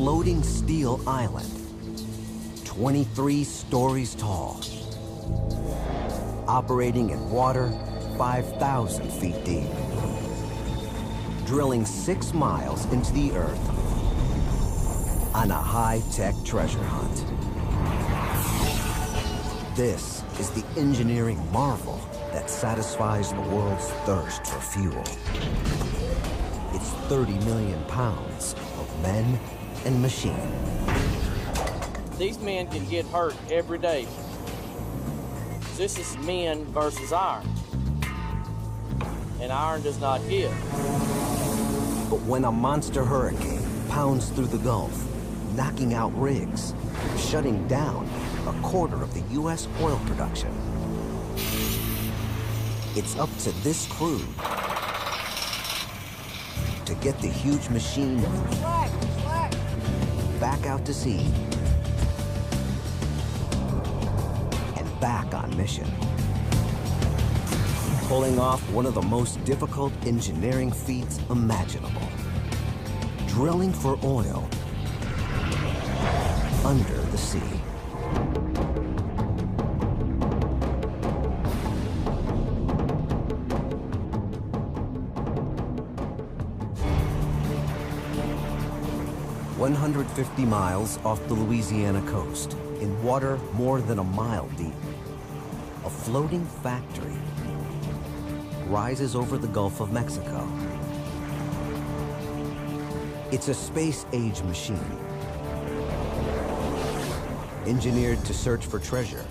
floating steel island, 23 stories tall, operating in water 5,000 feet deep, drilling 6 miles into the earth on a high-tech treasure hunt. This is the engineering marvel that satisfies the world's thirst for fuel. It's 30 million pounds of men and machine. These men can get hurt every day. This is men versus iron. And iron does not give. But when a monster hurricane pounds through the Gulf, knocking out rigs, shutting down a quarter of the U.S. oil production, it's up to this crew to get the huge machine back out to sea and back on mission, pulling off one of the most difficult engineering feats imaginable: drilling for oil under the sea. "150 miles off the Louisiana coast, in water more than a mile deep, a floating factory rises over the Gulf of Mexico. It's a space-age machine, engineered to search for treasure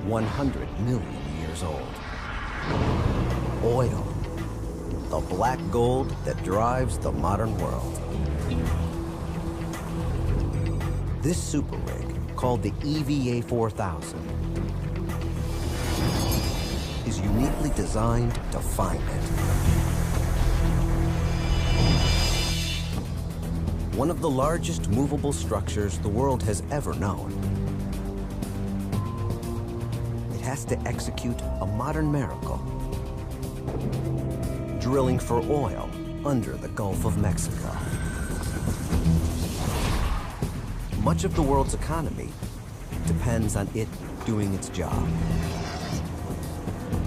100 million years old. Oil, the black gold that drives the modern world. This super rig, called the EVA 4000, is uniquely designed to find it. One of the largest movable structures the world has ever known. It has to execute a modern miracle: drilling for oil under the Gulf of Mexico. Much of the world's economy depends on it doing its job.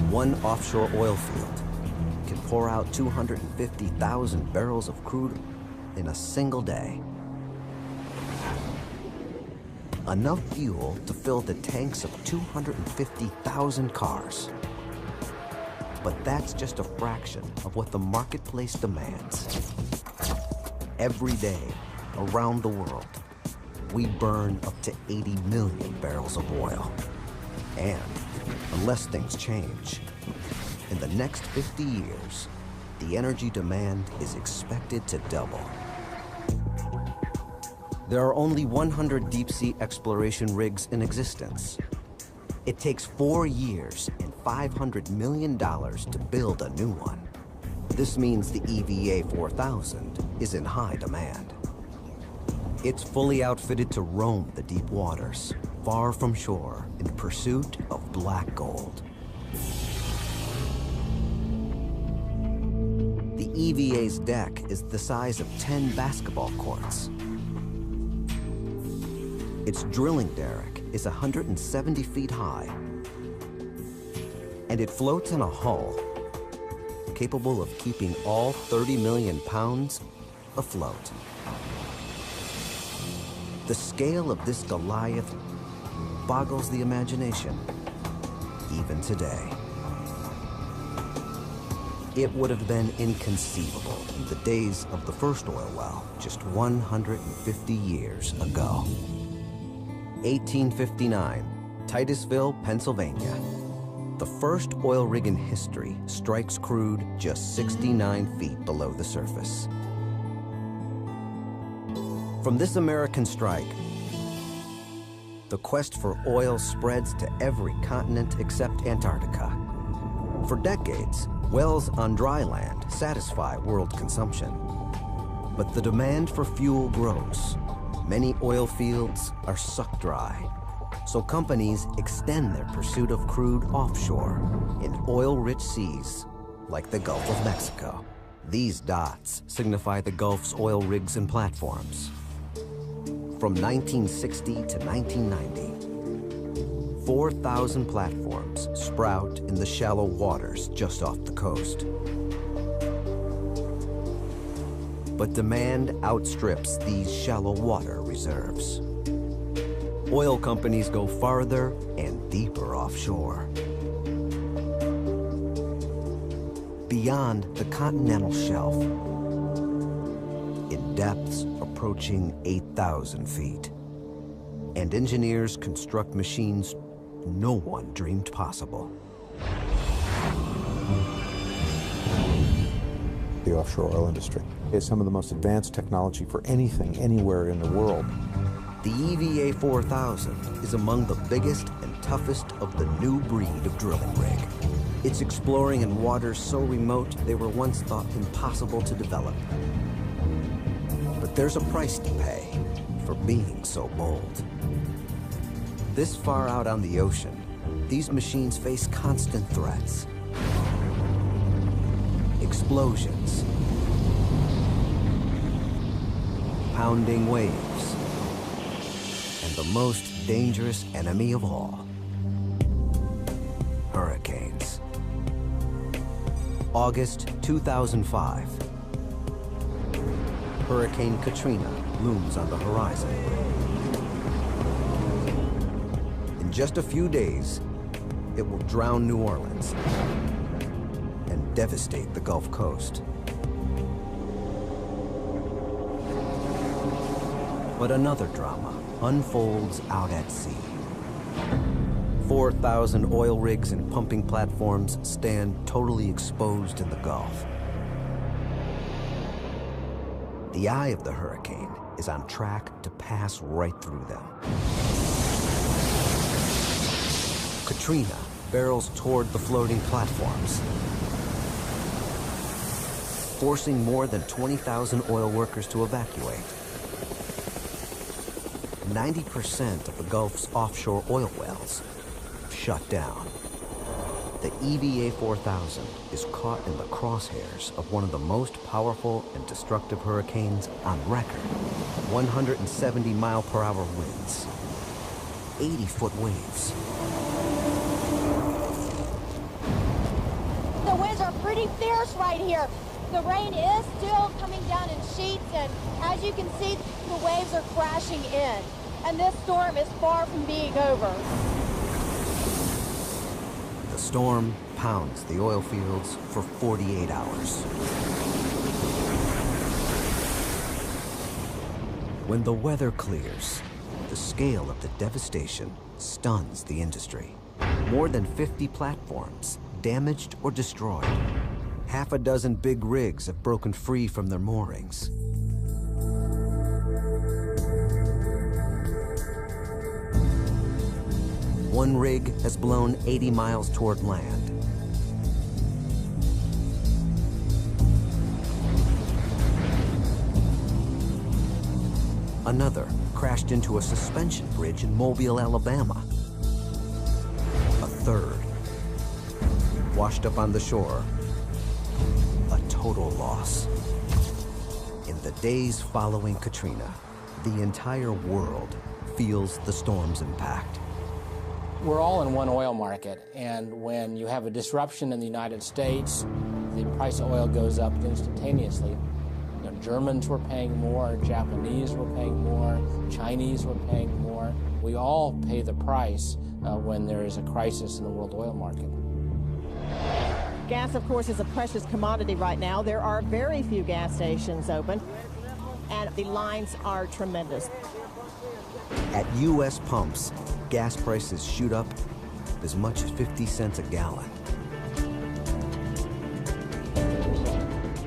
One offshore oil field can pour out 250,000 barrels of crude in a single day. Enough fuel to fill the tanks of 250,000 cars. But that's just a fraction of what the marketplace demands. Every day, around the world, we burn up to 80 million barrels of oil. And unless things change, in the next 50 years, the energy demand is expected to double. There are only 100 deep-sea exploration rigs in existence. It takes 4 years and $500 million to build a new one. This means the EVA 4000 is in high demand. It's fully outfitted to roam the deep waters, far from shore, in pursuit of black gold. The EVA's deck is the size of 10 basketball courts. Its drilling derrick is 170 feet high, and it floats on a hull capable of keeping all 30 million pounds afloat. The scale of this Goliath boggles the imagination, even today. It would have been inconceivable in the days of the first oil well, just 150 years ago. 1859, Titusville, Pennsylvania. The first oil rig in history strikes crude just 69 feet below the surface. From this American strike, the quest for oil spreads to every continent except Antarctica. For decades, wells on dry land satisfy world consumption. But the demand for fuel grows. Many oil fields are sucked dry. So companies extend their pursuit of crude offshore in oil-rich seas like the Gulf of Mexico. These dots signify the Gulf's oil rigs and platforms. From 1960 to 1990, 4,000 platforms sprout in the shallow waters just off the coast. But demand outstrips these shallow water reserves. Oil companies go farther and deeper offshore. Beyond the continental shelf, in depths approaching 8,000 feet. And engineers construct machines no one dreamed possible. The offshore oil industry is some of the most advanced technology for anything, anywhere in the world. The EVA 4000 is among the biggest and toughest of the new breed of drilling rig. It's exploring in waters so remote they were once thought impossible to develop. But there's a price to pay for being so bold. This far out on the ocean, these machines face constant threats. Explosions, pounding waves, and the most dangerous enemy of all, hurricanes. August 2005. Hurricane Katrina looms on the horizon. In just a few days, it will drown New Orleans and devastate the Gulf Coast. But another drama unfolds out at sea. 4,000 oil rigs and pumping platforms stand totally exposed in the Gulf. The eye of the hurricane is on track to pass right through them. Katrina barrels toward the floating platforms, forcing more than 20,000 oil workers to evacuate. 90% of the Gulf's offshore oil wells shut down. The EVA 4000 is caught in the crosshairs of one of the most powerful and destructive hurricanes on record. 170-mile-per-hour winds, 80-foot waves. The winds are pretty fierce right here. The rain is still coming down in sheets, and as you can see, the waves are crashing in. And this storm is far from being over. The storm pounds the oil fields for 48 hours. When the weather clears, the scale of the devastation stuns the industry. More than 50 platforms damaged or destroyed. Half a dozen big rigs have broken free from their moorings. One rig has blown 80 miles toward land. Another crashed into a suspension bridge in Mobile, Alabama. A third washed up on the shore. A total loss. In the days following Katrina, the entire world feels the storm's impact. We're all in one oil market, and when you have a disruption in the United States, the price of oil goes up instantaneously. You know, Germans were paying more, Japanese were paying more, Chinese were paying more. We all pay the price when there is a crisis in the world oil market. Gas, of course, is a precious commodity right now. There are very few gas stations open, and the lines are tremendous. At U.S. pumps, gas prices shoot up as much as 50 cents a gallon.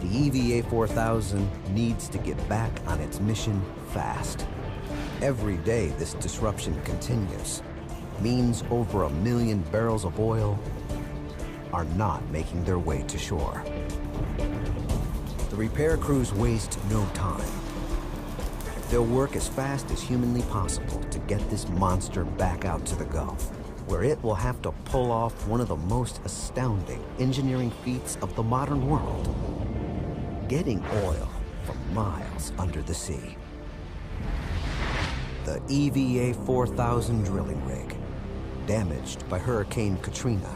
The EVA 4000 needs to get back on its mission fast. Every day this disruption continues means over 1 million barrels of oil are not making their way to shore. The repair crews waste no time. They'll work as fast as humanly possible to get this monster back out to the Gulf, where it will have to pull off one of the most astounding engineering feats of the modern world: getting oil from miles under the sea. The EVA 4000 drilling rig, damaged by Hurricane Katrina,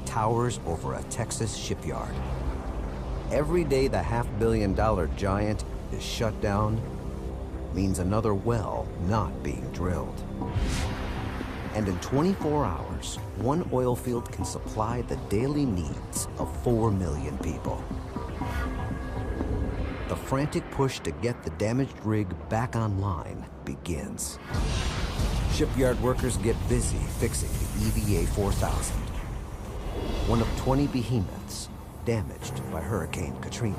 towers over a Texas shipyard. Every day the $500 million giant is shut down means another well not being drilled. And in 24 hours, one oil field can supply the daily needs of 4 million people. The frantic push to get the damaged rig back online begins. Shipyard workers get busy fixing the EVA 4000, one of 20 behemoths damaged by Hurricane Katrina.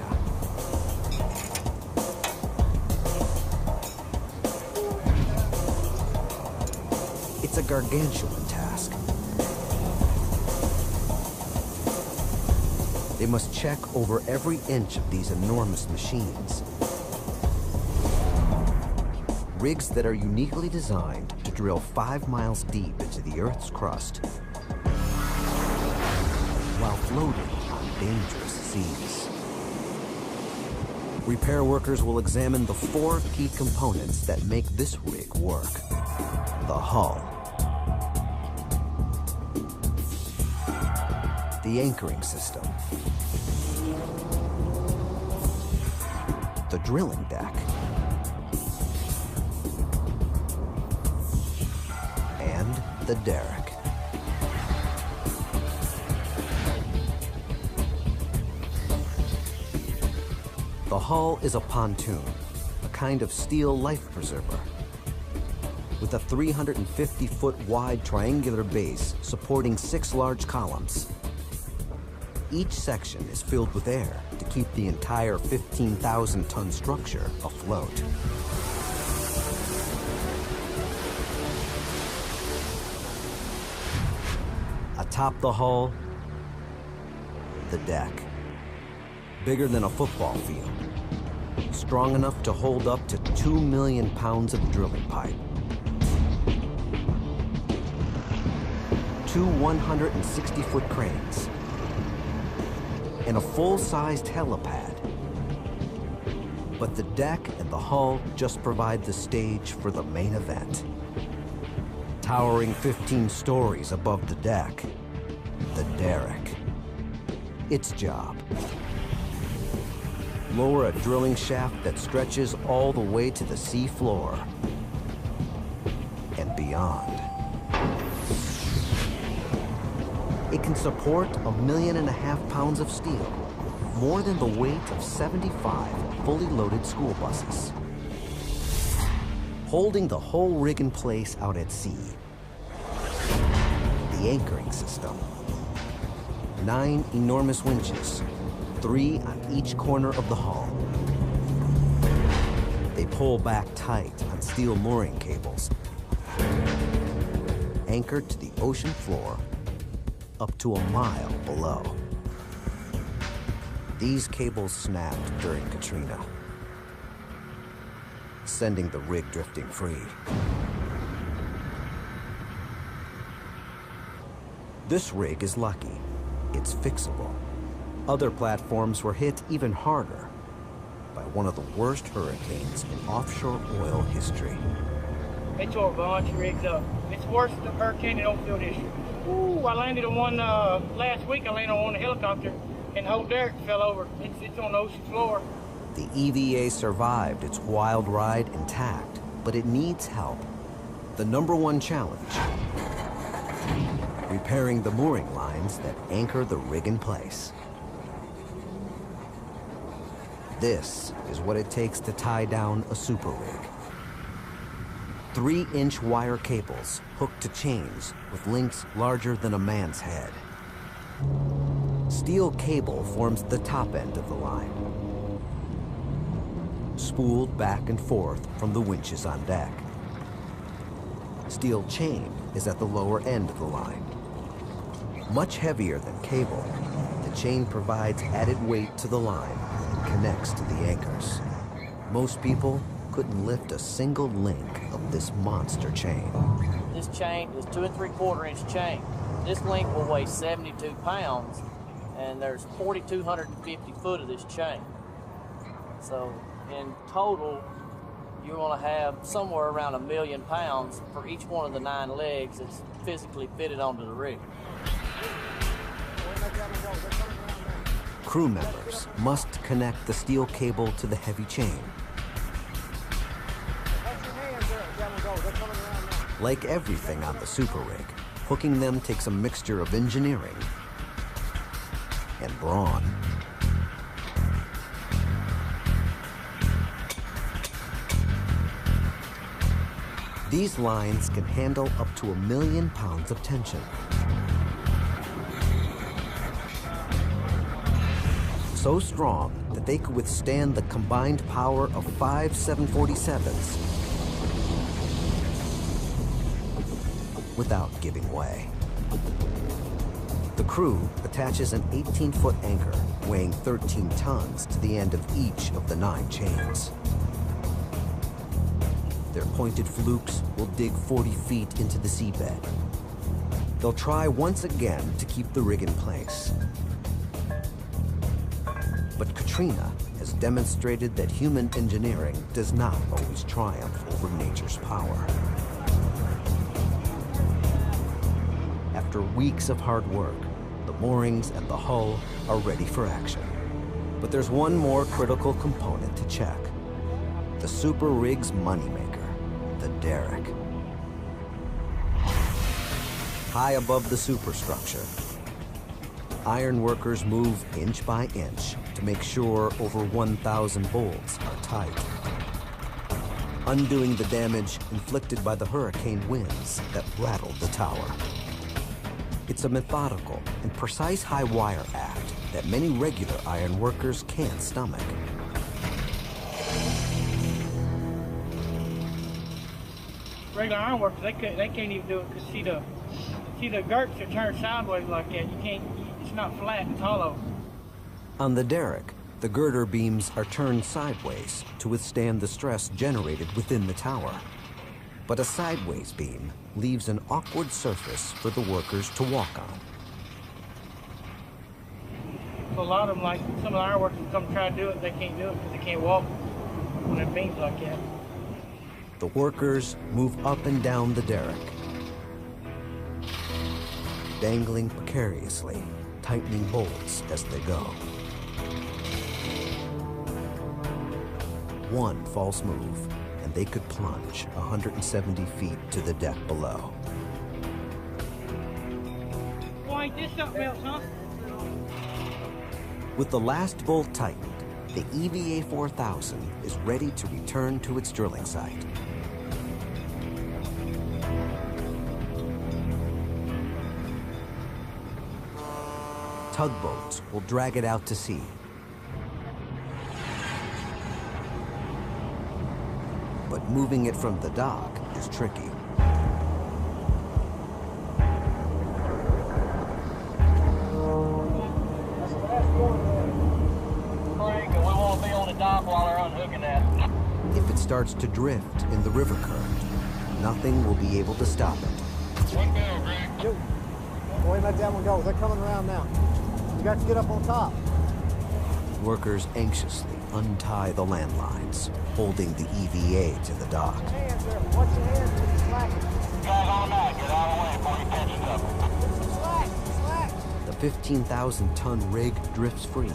It's a gargantuan task. They must check over every inch of these enormous machines. Rigs that are uniquely designed to drill 5 miles deep into the Earth's crust while floating on dangerous seas. Repair workers will examine the 4 key components that make this rig work. The hull, the anchoring system, the drilling deck, and the derrick. The hull is a pontoon, a kind of steel life preserver, with a 350-foot wide triangular base supporting 6 large columns. Each section is filled with air to keep the entire 15,000-ton structure afloat. Atop the hull, the deck. Bigger than a football field. Strong enough to hold up to 2 million pounds of drilling pipe. 2 160-foot cranes. And a full-sized helipad. But the deck and the hull just provide the stage for the main event. Towering 15 stories above the deck, the derrick. Its job: lower a drilling shaft that stretches all the way to the sea floor and beyond. It can support 1.5 million pounds of steel, more than the weight of 75 fully loaded school buses. Holding the whole rig in place out at sea. The anchoring system. 9 enormous winches, 3 on each corner of the hull. They pull back tight on steel mooring cables, anchored to the ocean floor up to 1 mile below. These cables snapped during Katrina, sending the rig drifting free. This rig is lucky. It's fixable. Other platforms were hit even harder by one of the worst hurricanes in offshore oil history. They tore a bunch of rigs up. It's worse than hurricane in oilfield history. Ooh, I landed on one last week. I landed on one helicopter, and the whole derrick fell over. It's on the ocean floor. The EVA survived its wild ride intact, but it needs help. The #1 challenge: repairing the mooring lines that anchor the rig in place. This is what it takes to tie down a super rig. 3-inch wire cables hooked to chains with links larger than a man's head. Steel cable forms the top end of the line, spooled back and forth from the winches on deck. Steel chain is at the lower end of the line. Much heavier than cable, the chain provides added weight to the line and connects to the anchors. Most people couldn't lift a single link of this monster chain. This chain is 2 3/4 inch chain. This link will weigh 72 pounds, and there's 4,250 foot of this chain. So in total, you want to have somewhere around 1 million pounds for each one of the 9 legs that's physically fitted onto the rig. Crew members must connect the steel cable to the heavy chain. Like everything on the super rig, hooking them takes a mixture of engineering and brawn. These lines can handle up to 1 million pounds of tension. So strong that they could withstand the combined power of 5 747s without giving way. The crew attaches an 18-foot anchor weighing 13 tons to the end of each of the 9 chains. Their pointed flukes will dig 40 feet into the seabed. They'll try once again to keep the rig in place. But Katrina has demonstrated that human engineering does not always triumph over nature's power. After weeks of hard work, the moorings and the hull are ready for action. But there's one more critical component to check: the super rig's moneymaker, the derrick. High above the superstructure, iron workers move inch by inch to make sure over 1,000 bolts are tight, undoing the damage inflicted by the hurricane winds that rattled the tower. It's a methodical and precise high wire act that many regular iron workers can't stomach. Regular iron workers, they can't even do it because see the girts are turned sideways like that. You can't. It's not flat. It's hollow. On the derrick, the girder beams are turned sideways to withstand the stress generated within the tower. But a sideways beam leaves an awkward surface for the workers to walk on. So a lot of them, like some of the iron workers, come try to do it, they can't do it because they can't walk on their beams like that. The workers move up and down the derrick, dangling precariously, tightening bolts as they go. One false move, and they could plunge 170 feet to the deck below. Boy, ain't this something else, huh? With the last bolt tightened, the EVA 4000 is ready to return to its drilling site. Tugboats will drag it out to sea. But moving it from the dock is tricky. If it starts to drift in the river current, nothing will be able to stop it. One go, Greg. Yo, boy, let that one go. They're coming around now. You got to get up on top. Workers anxiously untie the landlines, holding the EVA to the dock. Hands there. Watch your hands when you're slacking. Guys on the mat, get out of the way before you catch it up. Slack, slack. The 15,000-ton rig drifts free.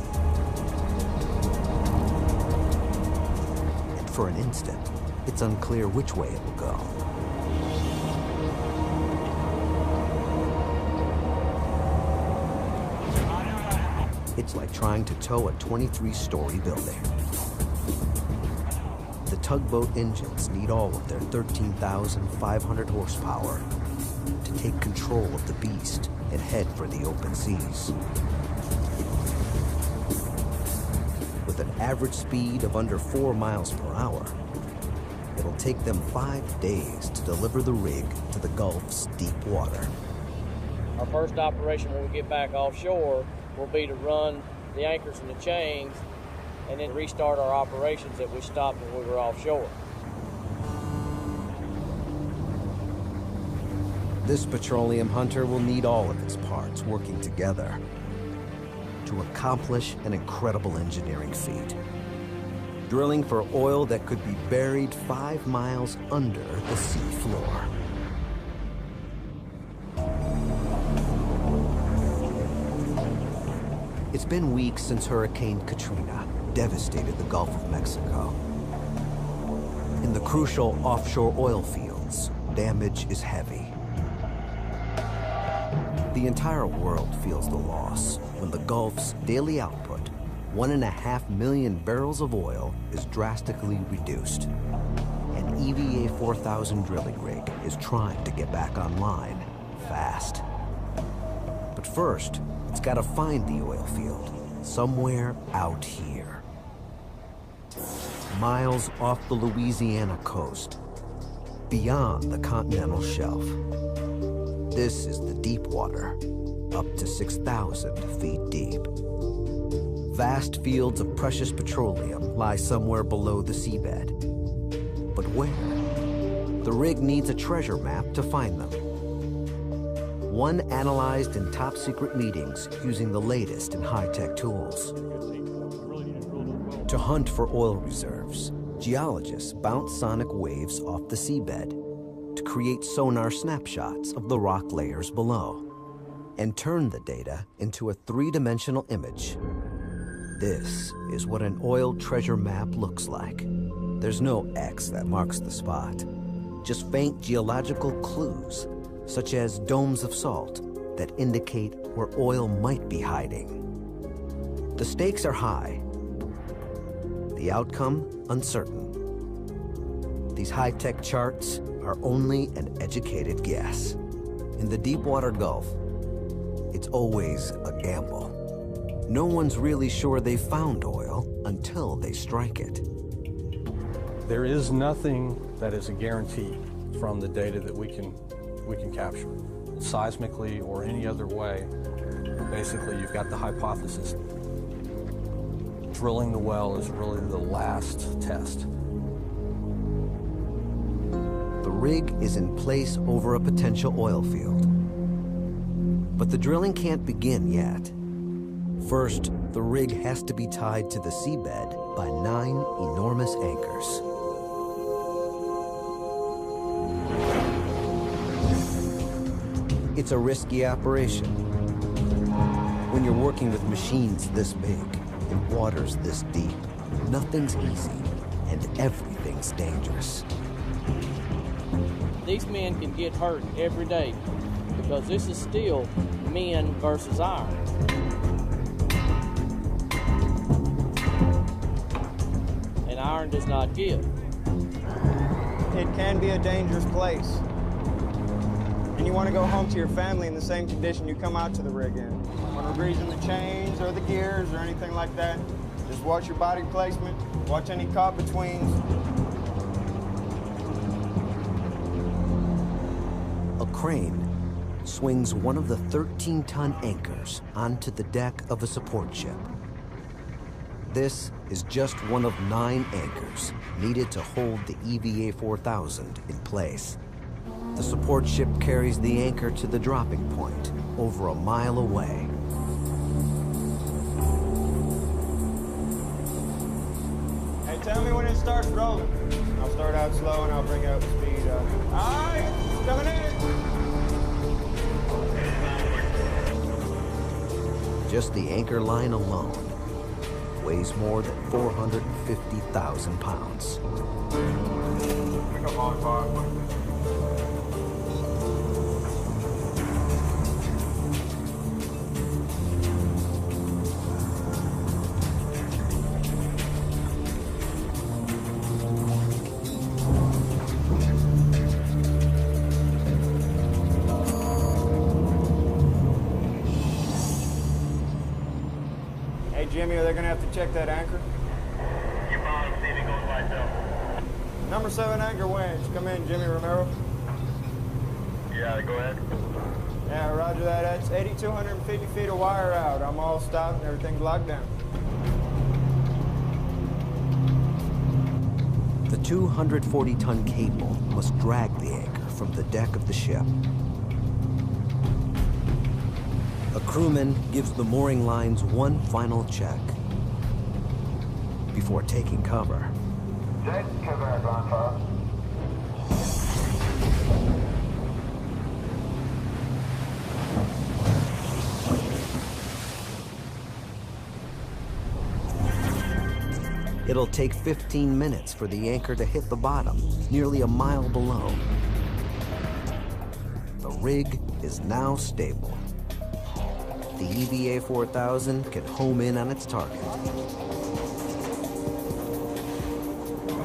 And for an instant, it's unclear which way it will go. It's like trying to tow a 23-story building. The tugboat engines need all of their 13,500 horsepower to take control of the beast and head for the open seas. With an average speed of under 4 miles per hour, it'll take them 5 days to deliver the rig to the Gulf's deep water. Our first operation when we get back offshore will be to run the anchors and the chains and then restart our operations that we stopped when we were offshore. This petroleum hunter will need all of its parts working together to accomplish an incredible engineering feat. drilling for oil that could be buried 5 miles under the sea floor. It's been weeks since Hurricane Katrina devastated the Gulf of Mexico. In the crucial offshore oil fields, damage is heavy. The entire world feels the loss when the Gulf's daily output, 1.5 million barrels of oil, is drastically reduced. An EVA 4000 drilling rig is trying to get back online fast. But first, it's got to find the oil field somewhere out here. Miles off the Louisiana coast, beyond the continental shelf. This is the deep water, up to 6,000 feet deep. Vast fields of precious petroleum lie somewhere below the seabed. But where? The rig needs a treasure map to find them. One analyzed in top-secret meetings using the latest in high-tech tools. To hunt for oil reserves, geologists bounce sonic waves off the seabed to create sonar snapshots of the rock layers below and turn the data into a 3-dimensional image. This is what an oil treasure map looks like. There's no X that marks the spot, just faint geological clues, such as domes of salt that indicate where oil might be hiding. The stakes are high. The outcome, uncertain. These high-tech charts are only an educated guess. In the deep-water Gulf, it's always a gamble. No one's really sure they've found oil until they strike it. There is nothing that is a guarantee from the data that we can capture, seismically or any other way. Basically, you've got the hypothesis. Drilling the well is really the last test. The rig is in place over a potential oil field. But the drilling can't begin yet. First, the rig has to be tied to the seabed by 9 enormous anchors. It's a risky operation. When you're working with machines this big, in waters this deep, nothing's easy and everything's dangerous. These men can get hurt every day because this is still men versus iron. And iron does not give. It can be a dangerous place. And you want to go home to your family in the same condition you come out to the rig in. When we're greasing the chains or the gears or anything like that, just watch your body placement, watch any caught betweens. A crane swings one of the 13-ton anchors onto the deck of a support ship. This is just one of 9 anchors needed to hold the EVA 4000 in place. The support ship carries the anchor to the dropping point, over a mile away. Hey, tell me when it starts rolling. I'll start out slow and I'll bring up the speed up. All right, it's coming in. Just the anchor line alone weighs more than 450,000 pounds. Jimmy, are they going to have to check that anchor? You follow, see if it goes right though. Number 7 anchor winch. Come in, Jimmy Romero. Yeah, go ahead. Yeah, roger that. That's 8,250 feet of wire out. I'm all stopped and everything's locked down. The 240-ton cable must drag the anchor from the deck of the ship. A crewman gives the mooring lines one final check before taking cover. It'll take 15 minutes for the anchor to hit the bottom, nearly a mile below. The rig is now stable. The EVA 4000 can home in on its target.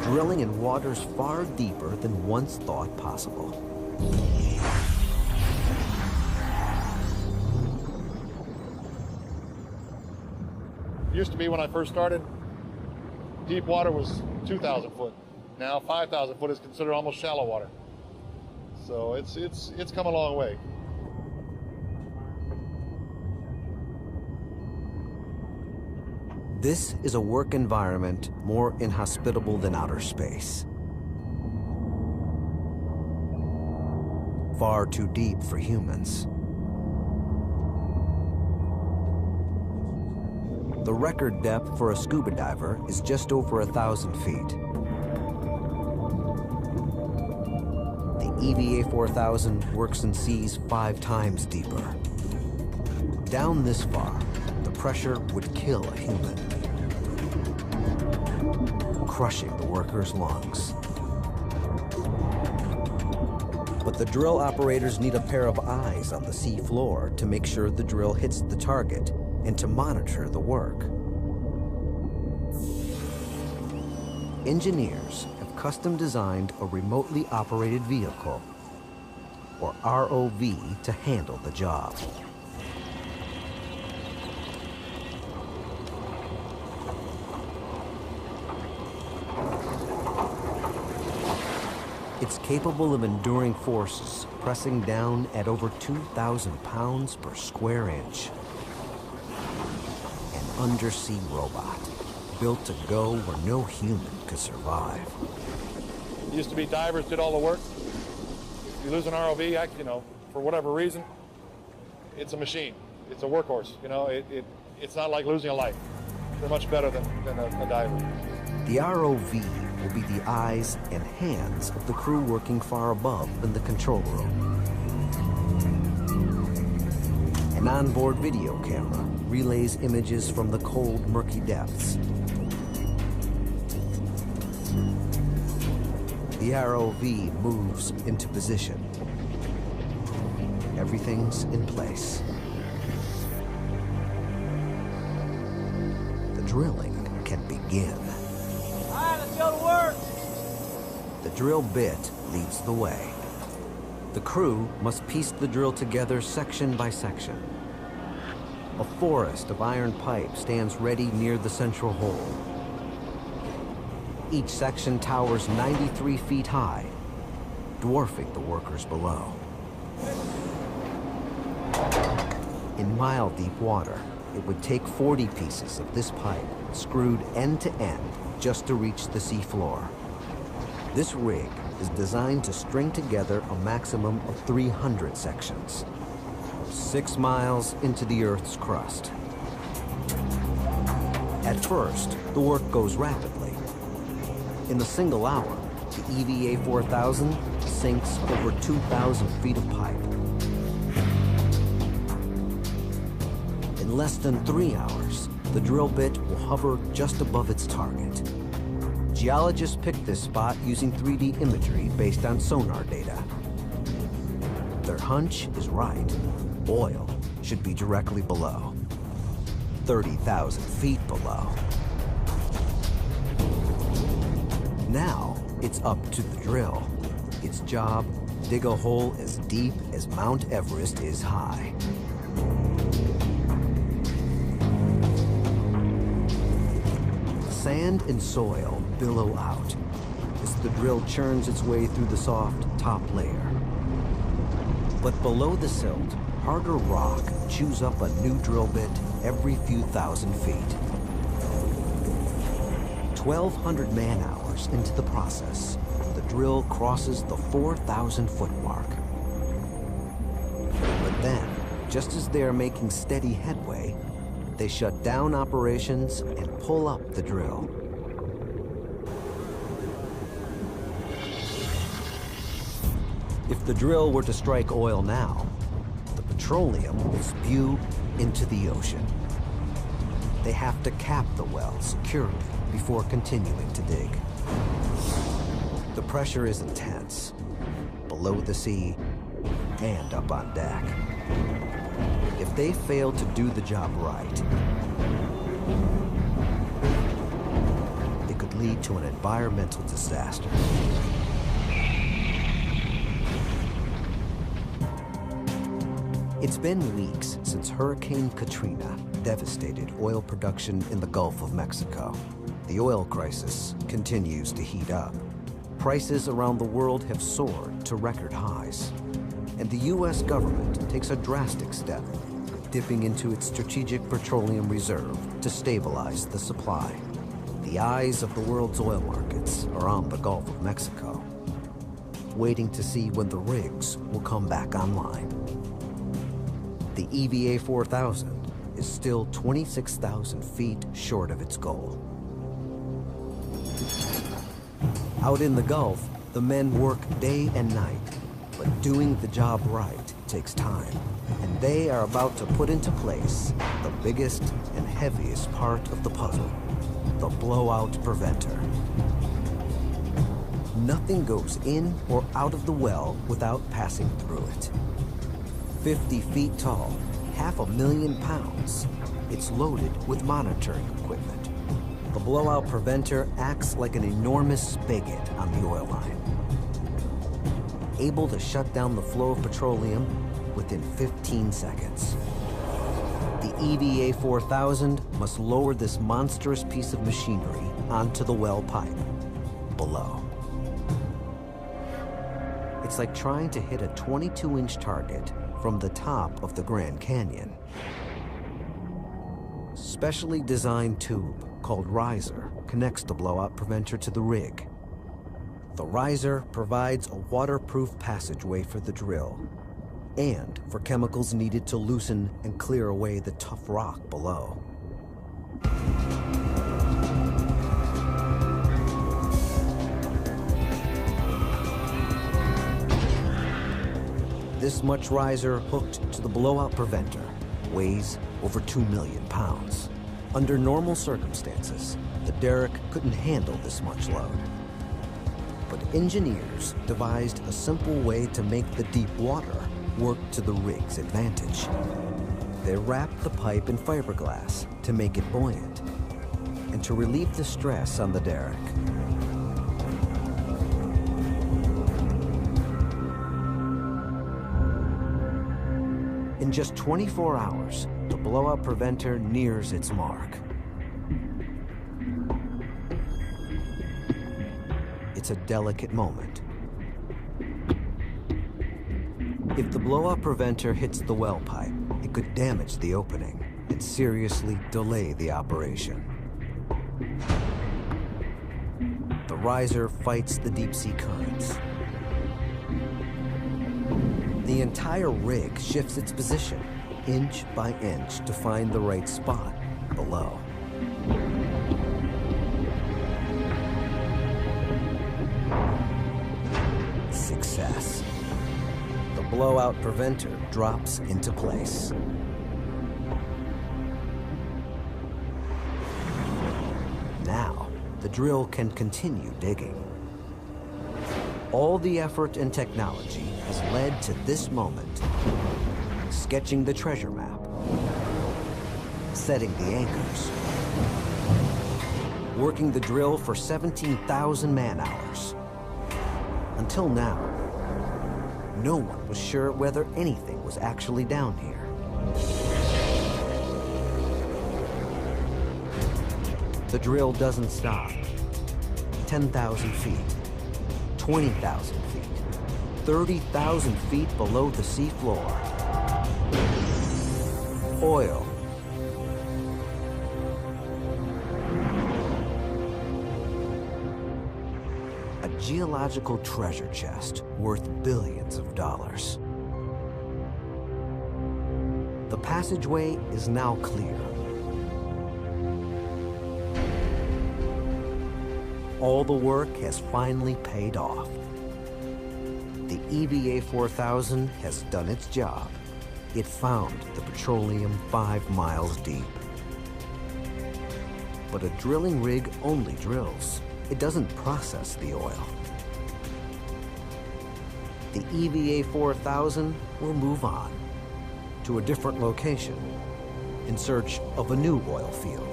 Drilling in waters far deeper than once thought possible. It used to be when I first started, deep water was 2,000 foot. Now 5,000 foot is considered almost shallow water. So it's come a long way. This is a work environment more inhospitable than outer space. Far too deep for humans. The record depth for a scuba diver is just over 1,000 feet. The EVA 4000 works in seas 5 times deeper. Down this far, the pressure would kill a human, crushing the worker's lungs. But the drill operators need a pair of eyes on the sea floor to make sure the drill hits the target and to monitor the work. Engineers have custom designed a remotely operated vehicle, or ROV, to handle the job. It's capable of enduring forces pressing down at over 2,000 pounds per square inch. An undersea robot built to go where no human could survive. It used to be divers did all the work. If you lose an ROV, for whatever reason, it's a machine. It's a workhorse. It's not like losing a life. They're much better than a diver. The ROV will be the eyes and hands of the crew working far above in the control room. An onboard video camera relays images from the cold, murky depths. The ROV moves into position. Everything's in place. The drilling can begin. Go to work. The drill bit leads the way. The crew must piece the drill together section by section. A forest of iron pipe stands ready near the central hole. Each section towers 93 feet high, dwarfing the workers below. In mile-deep water, it would take 40 pieces of this pipe, screwed end to end, just to reach the seafloor. This rig is designed to string together a maximum of 300 sections, 6 miles into the Earth's crust. At first, the work goes rapidly. In a single hour, the EVA 4000 sinks over 2,000 feet of pipe. In less than 3 hours, the drill bit will hover just above its target. Geologists picked this spot using 3D imagery based on sonar data. Their hunch is right. Oil should be directly below, 30,000 feet below. Now, it's up to the drill. Its job, dig a hole as deep as Mount Everest is high. Sand and soil billow out as the drill churns its way through the soft top layer. But below the silt, harder rock chews up a new drill bit every few thousand feet. 1,200 man-hours into the process, the drill crosses the 4,000-foot mark. But then, just as they are making steady headway, they shut down operations and pull up the drill. If the drill were to strike oil now, the petroleum will spew into the ocean. They have to cap the well securely before continuing to dig. The pressure is intense, below the sea and up on deck. If they fail to do the job right, it could lead to an environmental disaster. It's been weeks since Hurricane Katrina devastated oil production in the Gulf of Mexico. The oil crisis continues to heat up. Prices around the world have soared to record highs. And the U.S. government takes a drastic step, dipping into its strategic petroleum reserve to stabilize the supply. The eyes of the world's oil markets are on the Gulf of Mexico, waiting to see when the rigs will come back online. The EVA 4000 is still 26,000 feet short of its goal. Out in the Gulf, the men work day and night, but doing the job right takes time. And they are about to put into place the biggest and heaviest part of the puzzle, the blowout preventer. Nothing goes in or out of the well without passing through it. 50 feet tall, 500,000 pounds. It's loaded with monitoring equipment. The blowout preventer acts like an enormous spigot on the oil line, able to shut down the flow of petroleum within 15 seconds. The EVA 4000 must lower this monstrous piece of machinery onto the well pipe below. It's like trying to hit a 22-inch target from the top of the Grand Canyon. Specially designed tube called riser connects the blowout preventer to the rig. The riser provides a waterproof passageway for the drill and for chemicals needed to loosen and clear away the tough rock below. This much riser hooked to the blowout preventer weighs over 2 million pounds. Under normal circumstances, the derrick couldn't handle this much load. But engineers devised a simple way to make the deep water work to the rig's advantage. They wrapped the pipe in fiberglass to make it buoyant and to relieve the stress on the derrick. In just 24 hours, the blowout preventer nears its mark. It's a delicate moment. If the blowout preventer hits the well pipe, it could damage the opening and seriously delay the operation. The riser fights the deep-sea currents. The entire rig shifts its position, inch by inch, to find the right spot below. Success. The blowout preventer drops into place. Now, the drill can continue digging. All the effort and technology has led to this moment. Sketching the treasure map, setting the anchors, working the drill for 17,000 man-hours. Until now, no one was sure whether anything was actually down here. The drill doesn't stop. 10,000 feet. 20,000 feet, 30,000 feet below the seafloor. Oil. A geological treasure chest worth billions of dollars. The passageway is now clear. All the work has finally paid off. The EVA 4000 has done its job. It found the petroleum 5 miles deep. But a drilling rig only drills. It doesn't process the oil. The EVA 4000 will move on to a different location in search of a new oil field.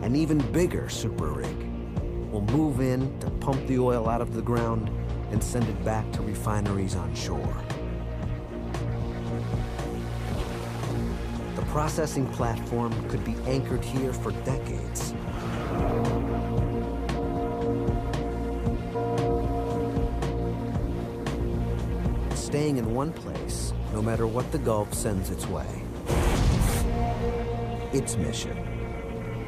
An even bigger super rig will move in to pump the oil out of the ground and send it back to refineries on shore. The processing platform could be anchored here for decades. Staying in one place, no matter what the Gulf sends its way. Its mission: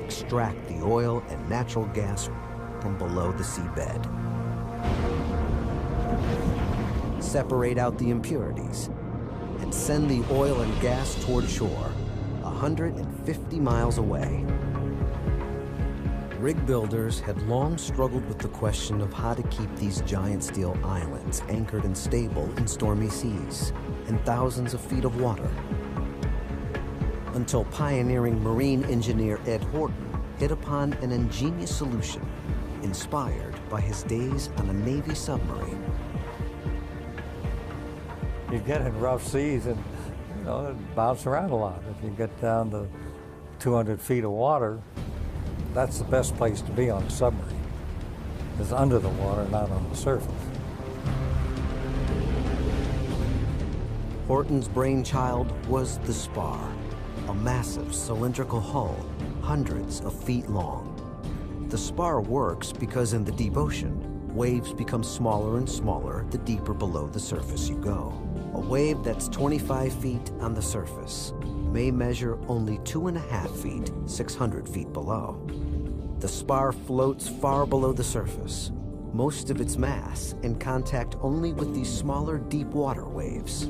extract the oil and natural gas from below the seabed. Separate out the impurities and send the oil and gas toward shore, 150 miles away. Rig builders had long struggled with the question of how to keep these giant steel islands anchored and stable in stormy seas and thousands of feet of water. Until pioneering marine engineer Ed Horton hit upon an ingenious solution inspired by his days on a Navy submarine. You get in rough seas and, you know, it bounce around a lot. If you get down to 200 feet of water, that's the best place to be on a submarine, is under the water, not on the surface. Horton's brainchild was the spar, a massive cylindrical hull, hundreds of feet long. The spar works because in the deep ocean, waves become smaller and smaller the deeper below the surface you go. A wave that's 25 feet on the surface may measure only 2.5 feet, 600 feet below. The spar floats far below the surface, most of its mass in contact only with these smaller deep water waves,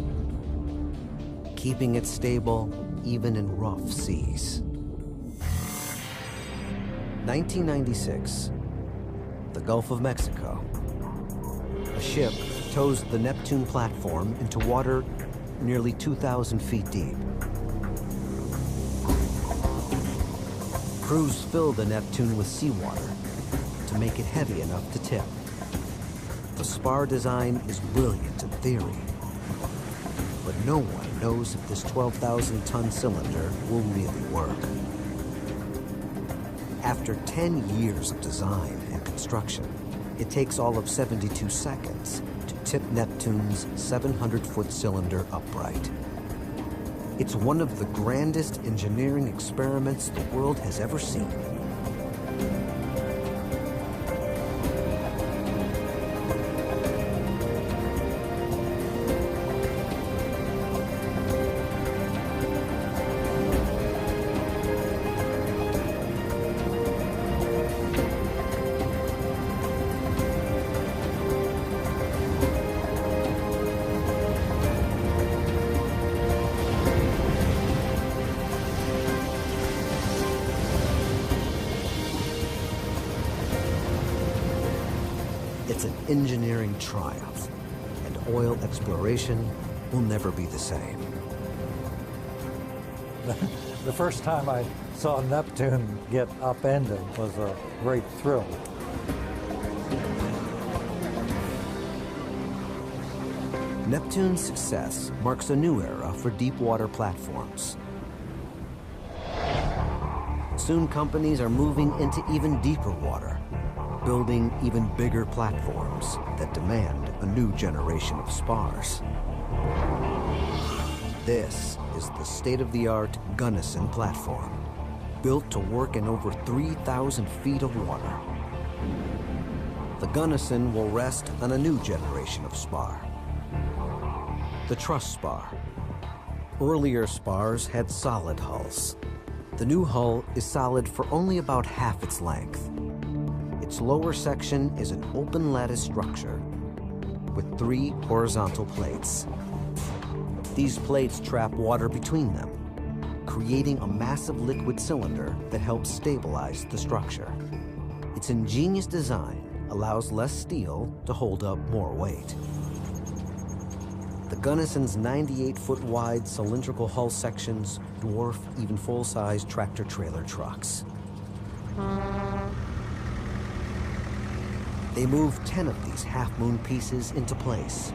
keeping it stable even in rough seas. 1996, the Gulf of Mexico. A ship tows the Neptune platform into water nearly 2,000 feet deep. Crews fill the Neptune with seawater to make it heavy enough to tip. The spar design is brilliant in theory, but no one knows if this 12,000-ton cylinder will really work. After 10 years of design and construction, it takes all of 72 seconds to tip Neptune's 700-foot cylinder upright. It's one of the grandest engineering experiments the world has ever seen. It's an engineering triumph, and oil exploration will never be the same. The first time I saw Neptune get upended was a great thrill. Neptune's success marks a new era for deep water platforms. Soon companies are moving into even deeper water, building even bigger platforms that demand a new generation of spars. This is the state-of-the-art Gunnison platform, built to work in over 3,000 feet of water. The Gunnison will rest on a new generation of spar, the truss spar. Earlier spars had solid hulls. The new hull is solid for only about half its length. Its lower section is an open lattice structure with 3 horizontal plates. These plates trap water between them, creating a massive liquid cylinder that helps stabilize the structure. Its ingenious design allows less steel to hold up more weight. The Gunnison's 98-foot wide cylindrical hull sections dwarf even full-size tractor-trailer trucks. They move 10 of these half-moon pieces into place.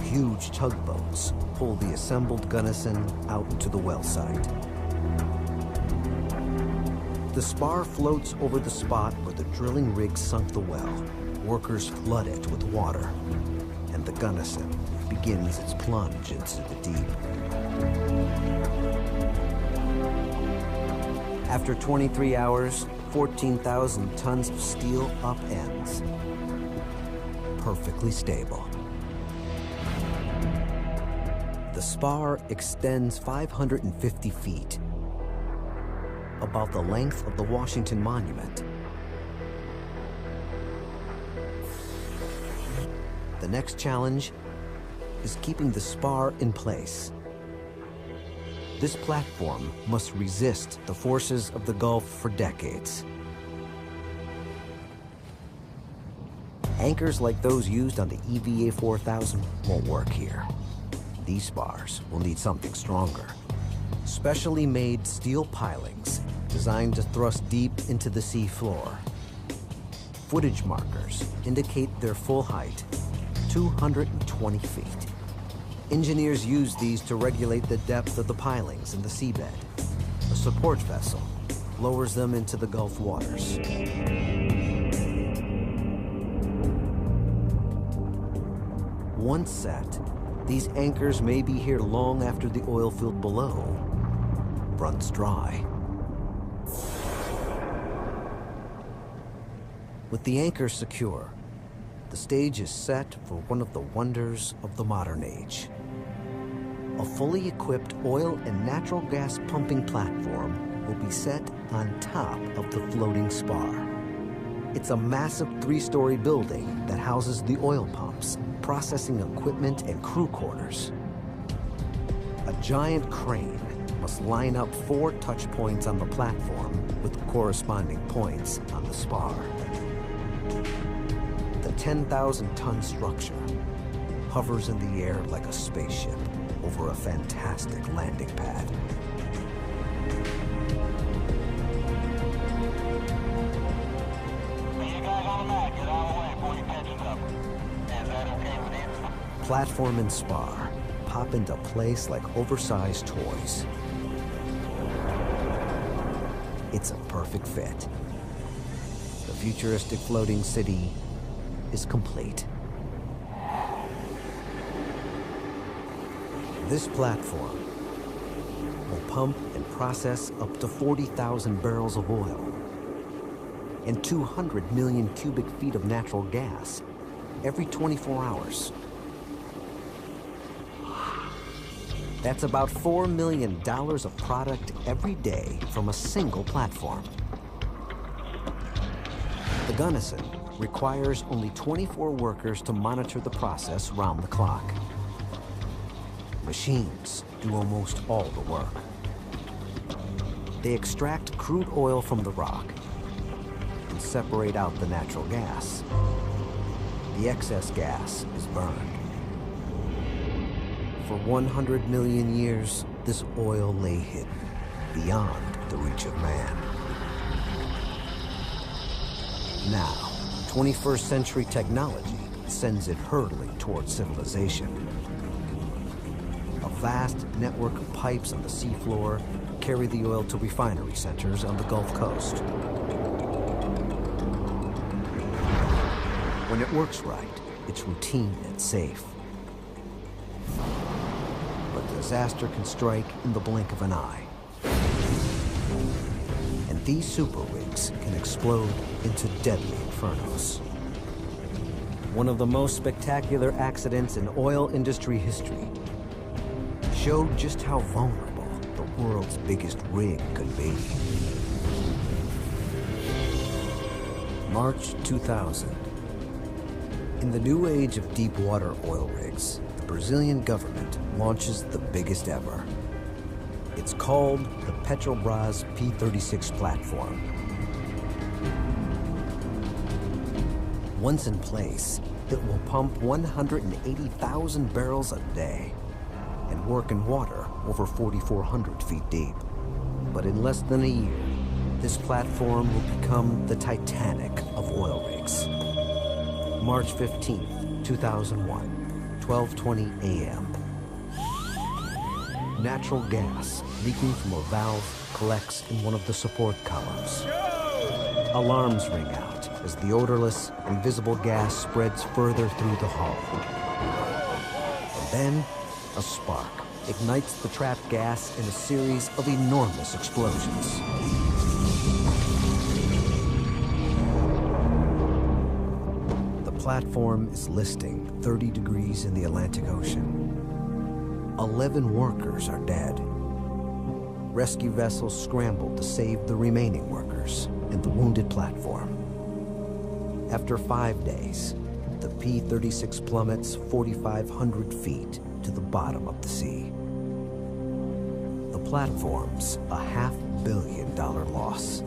Huge tugboats pull the assembled Gunnison out to the well site. The spar floats over the spot where the drilling rig sunk the well. Workers flood it with water, and the Gunnison begins its plunge into the deep. After 23 hours, 14,000 tons of steel upends, perfectly stable. The spar extends 550 feet, about the length of the Washington Monument. The next challenge is keeping the spar in place. This platform must resist the forces of the Gulf for decades. Anchors like those used on the EVA 4000 won't work here. These spars will need something stronger. Specially made steel pilings designed to thrust deep into the sea floor. Footage markers indicate their full height, 220 feet. Engineers use these to regulate the depth of the pilings in the seabed. A support vessel lowers them into the Gulf waters. Once set, these anchors may be here long after the oil field below runs dry. With the anchor secure, the stage is set for one of the wonders of the modern age. A fully equipped oil and natural gas pumping platform will be set on top of the floating spar. It's a massive 3-story building that houses the oil pumps, processing equipment, and crew quarters. A giant crane must line up 4 touch points on the platform with corresponding points on the spar. The 10,000-ton structure hovers in the air like a spaceship over a fantastic landing pad. Platform and spar pop into place like oversized toys. It's a perfect fit. The futuristic floating city is complete. This platform will pump and process up to 40,000 barrels of oil and 200 million cubic feet of natural gas every 24 hours. That's about $4 million of product every day from a single platform. The Gunnison requires only 24 workers to monitor the process round the clock. Machines do almost all the work. They extract crude oil from the rock and separate out the natural gas. The excess gas is burned. For 100 million years, this oil lay hidden, beyond the reach of man. Now, 21st century technology sends it hurtling towards civilization. A vast network of pipes on the seafloor carry the oil to refinery centers on the Gulf Coast. When it works right, it's routine and safe. But disaster can strike in the blink of an eye. And these super rigs can explode into deadly infernos. One of the most spectacular accidents in oil industry history showed just how vulnerable the world's biggest rig could be. March 2000. In the new age of deep water oil rigs, the Brazilian government launches the biggest ever. It's called the Petrobras P-36 platform. Once in place, it will pump 180,000 barrels a day and work in water over 4,400 feet deep. But in less than a year, this platform will become the Titanic of oil rigs. March 15th, 2001, 12:20 a.m. Natural gas leaking from a valve collects in one of the support columns. Alarms ring out as the odorless, invisible gas spreads further through the hull. And then, a spark ignites the trapped gas in a series of enormous explosions. The platform is listing 30 degrees in the Atlantic Ocean. 11 workers are dead. Rescue vessels scramble to save the remaining workers and the wounded platform. After 5 days, the P-36 plummets 4,500 feet to the bottom of the sea. The platform's a $500 million loss.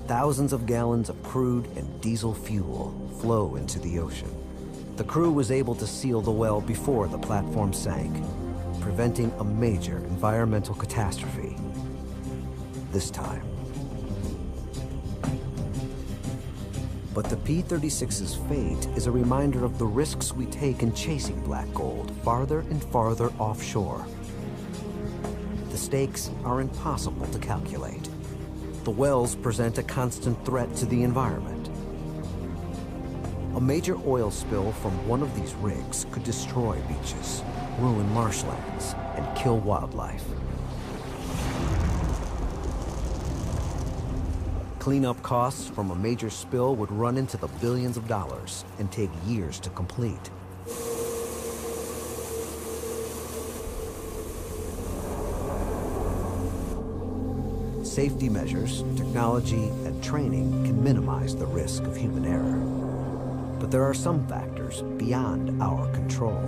Thousands of gallons of crude and diesel fuel flow into the ocean. The crew was able to seal the well before the platform sank, preventing a major environmental catastrophe. This time. But the P-36's fate is a reminder of the risks we take in chasing black gold farther and farther offshore. The stakes are impossible to calculate. The wells present a constant threat to the environment. A major oil spill from one of these rigs could destroy beaches, ruin marshlands, and kill wildlife. Cleanup costs from a major spill would run into the billions of dollars and take years to complete. Safety measures, technology, and training can minimize the risk of human error. But there are some factors beyond our control.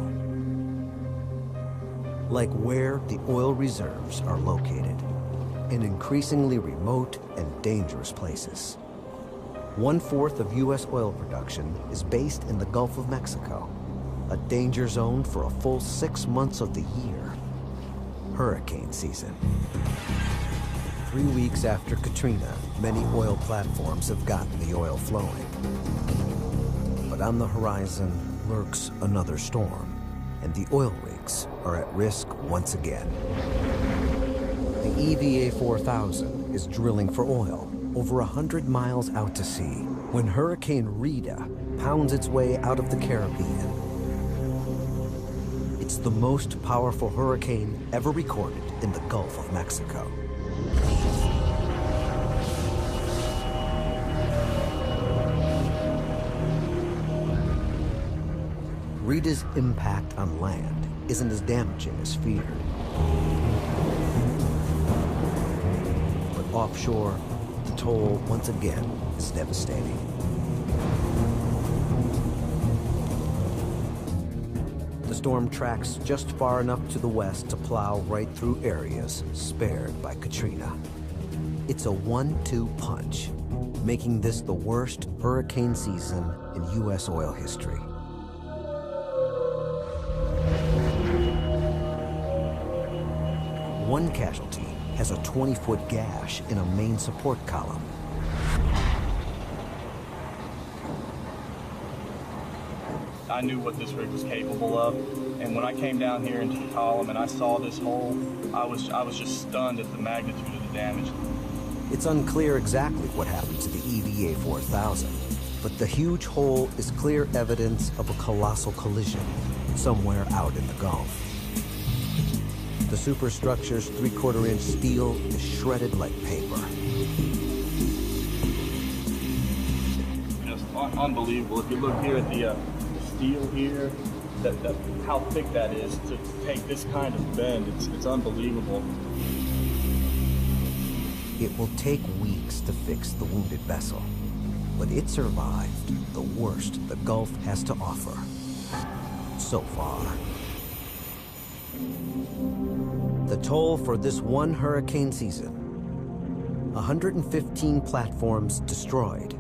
Like where the oil reserves are located, in increasingly remote and dangerous places. 1/4 of U.S. oil production is based in the Gulf of Mexico, a danger zone for a full 6 months of the year. Hurricane season. 3 weeks after Katrina, many oil platforms have gotten the oil flowing. But on the horizon lurks another storm, and the oil rigs are at risk once again. The EVA 4000 is drilling for oil over 100 miles out to sea when Hurricane Rita pounds its way out of the Caribbean. It's the most powerful hurricane ever recorded in the Gulf of Mexico. Rita's impact on land isn't as damaging as feared. But offshore, the toll once again is devastating. The storm tracks just far enough to the west to plow right through areas spared by Katrina. It's a 1-2 punch, making this the worst hurricane season in U.S. oil history. One casualty has a 20-foot gash in a main support column. I knew what this rig was capable of, and when I came down here into the column and I saw this hole, I was just stunned at the magnitude of the damage. It's unclear exactly what happened to the EVA 4000, but the huge hole is clear evidence of a colossal collision somewhere out in the Gulf. The superstructure's 3/4-inch steel is shredded like paper. Just unbelievable. If you look here at the steel here, how thick that is to take this kind of bend, it's unbelievable. It will take weeks to fix the wounded vessel. but it survived the worst the Gulf has to offer so far. The toll for this one hurricane season: 115 platforms destroyed,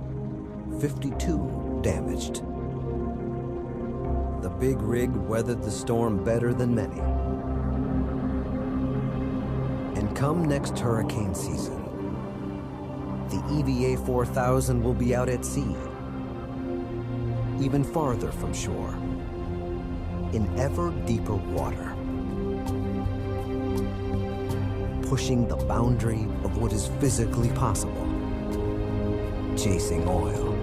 52 damaged. The big rig weathered the storm better than many. And come next hurricane season, the EVA 4000 will be out at sea, even farther from shore, in ever deeper water, pushing the boundary of what is physically possible, chasing oil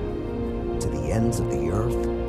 to the ends of the earth